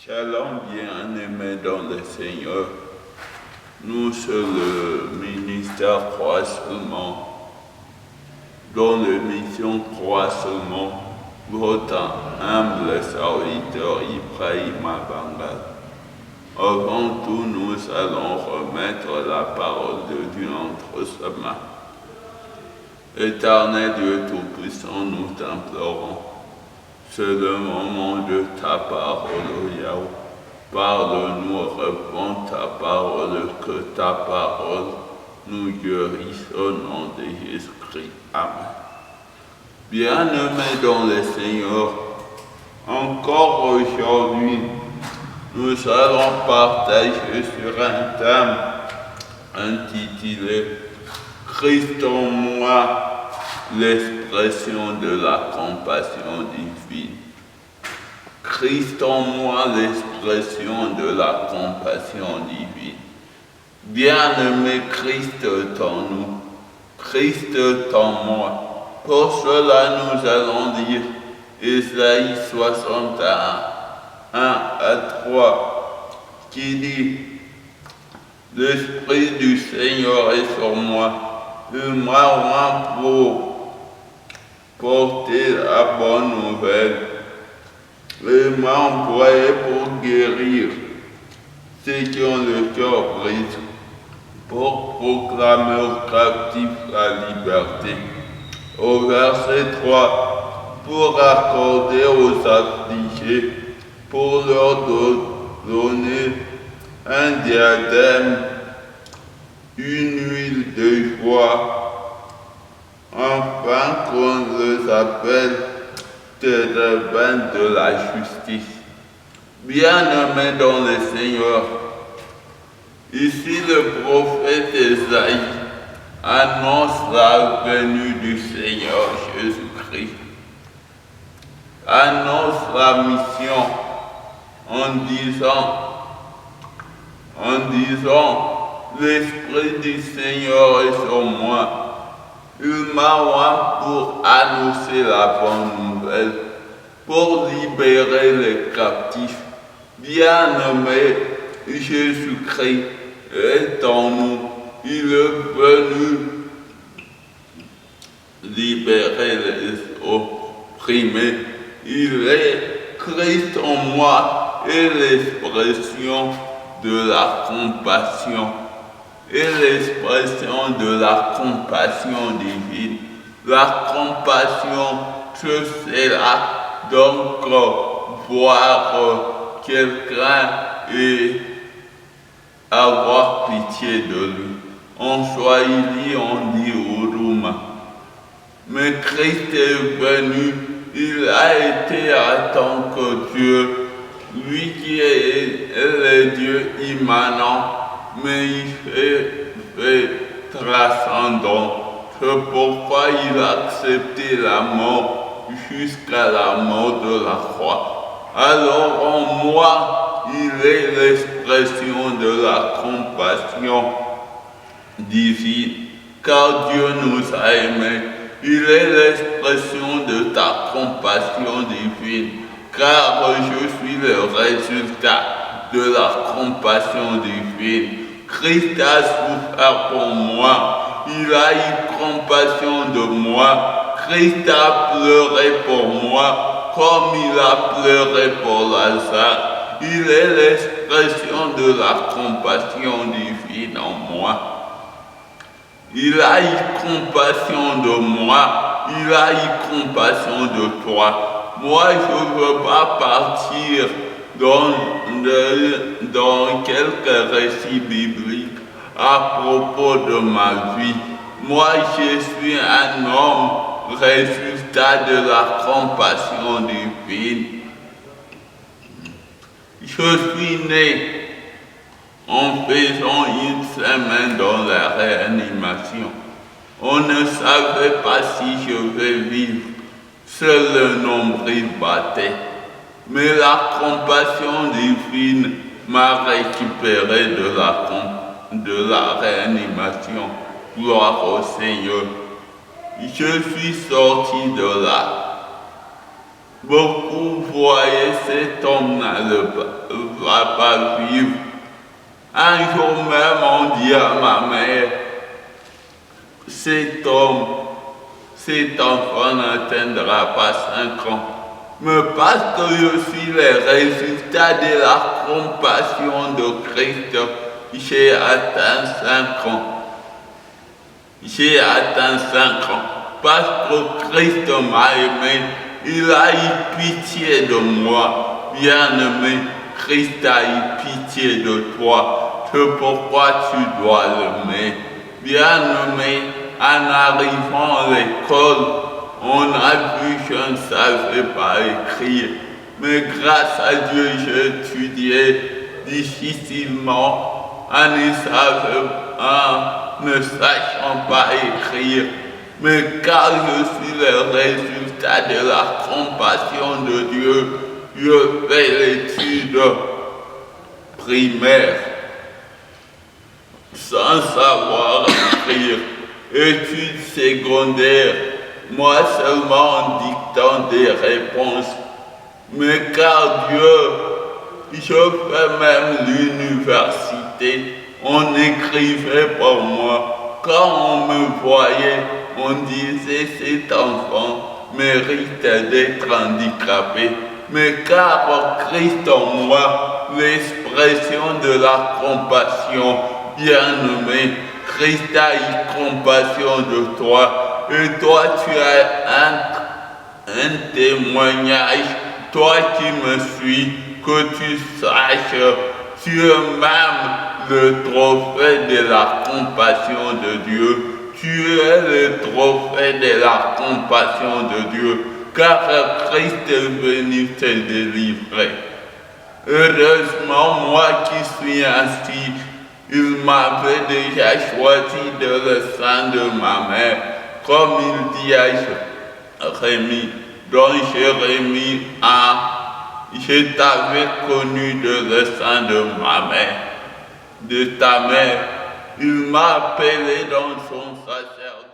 Shalom bien-aimés dans le Seigneur, nous sur le ministère Croix seulement, dans l'émission Croix seulement, votre humble serviteur Ibrahim Abangal. Avant tout, nous allons remettre la parole de Dieu entre ses mains. Éternel Dieu Tout-Puissant, nous t'implorons. C'est le moment de ta parole, Yahweh. Parle-nous, réponds ta parole, que ta parole nous guérisse au nom de Jésus-Christ. Amen. Bien-aimés dans le Seigneur, encore aujourd'hui, nous allons partager sur un thème intitulé « Christ en moi ». L'expression de la compassion divine. Christ en moi, l'expression de la compassion divine. Bien-aimé, Christ en nous, Christ en moi. Pour cela, nous allons lire Ésaïe 61, 1 à 3, qui dit « L'Esprit du Seigneur est sur moi, il m'a oint pour porter la bonne nouvelle. Il m'a envoyé pour guérir ceux qui ont le cœur brisé, pour proclamer aux captifs la liberté. » Au verset 3, pour accorder aux affligés, pour leur donner un diadème, une huile de joie, enfin qu'on les appelle des rabbins de la justice. Bien-aimés dans le Seigneur, ici le prophète Ésaïe annonce la venue du Seigneur Jésus-Christ, annonce la mission en disant l'Esprit du Seigneur est sur moi. Il m'a oint pour annoncer la bonne nouvelle, pour libérer les captifs. Bien-aimé, Jésus-Christ est en nous. Il est venu libérer les opprimés. Il est Christ en moi et l'expression de la compassion. Et l'expression de la compassion divine. La compassion, c'est là, donc voir quelqu'un et avoir pitié de lui. En Swahili, on dit huruma. Mais Christ est venu, il a été en tant que Dieu, lui qui est le Dieu immanent, mais il fait transcendant. C'est pourquoi il a accepté la mort jusqu'à la mort de la croix. Alors en moi, il est l'expression de la compassion divine, car Dieu nous a aimés. Il est l'expression de ta compassion divine, car je suis le résultat de la compassion divine. Christ a souffert pour moi, il a eu compassion de moi. Christ a pleuré pour moi, comme il a pleuré pour Lazare. Il est l'expression de la compassion divine en moi. Il a eu compassion de moi, il a eu compassion de toi. Moi, je ne veux pas partir dans quelques récits bibliques à propos de ma vie. Moi, je suis un homme résultat de la compassion divine. Je suis né en faisant une semaine dans la réanimation. On ne savait pas si je vais vivre. Seul le nombril battait. Mais la compassion divine m'a récupéré de la réanimation. Gloire au Seigneur. Je suis sorti de là. Beaucoup voyaient cet homme ne va pas vivre. Un jour même, on dit à ma mère, cet enfant n'atteindra pas 5 ans. Mais parce que je suis le résultat de la compassion de Christ, j'ai atteint 5 ans. J'ai atteint 5 ans. Parce que Christ m'a aimé, il a eu pitié de moi. Bien-aimé, Christ a eu pitié de toi. C'est pourquoi tu dois l'aimer. Bien-aimé, en arrivant à l'école, on a vu que je ne savais pas écrire. Mais grâce à Dieu, j'ai étudié difficilement en ne sachant pas écrire. Mais car je suis le résultat de la compassion de Dieu, je fais l'étude primaire sans savoir écrire. Études secondaires, moi seulement en dictant des réponses. Mais car Dieu, je fais même l'université, on écrivait pour moi. Quand on me voyait, on disait cet enfant mérite d'être handicapé. Mais car Christ en moi, l'expression de la compassion, bien-aimé, Christ a eu compassion de toi. Et toi, tu as un témoignage, toi qui me suis, que tu saches, tu es même le trophée de la compassion de Dieu. Tu es le trophée de la compassion de Dieu, car Christ est venu te délivrer. Heureusement, moi qui suis ainsi, il m'avait déjà choisi de le sein de ma mère, comme il dit à Jérémie, dont Jérémie a, je t'avais connu de le sein de ma mère, de ta mère. Il m'a appelé dans son sacerdoce.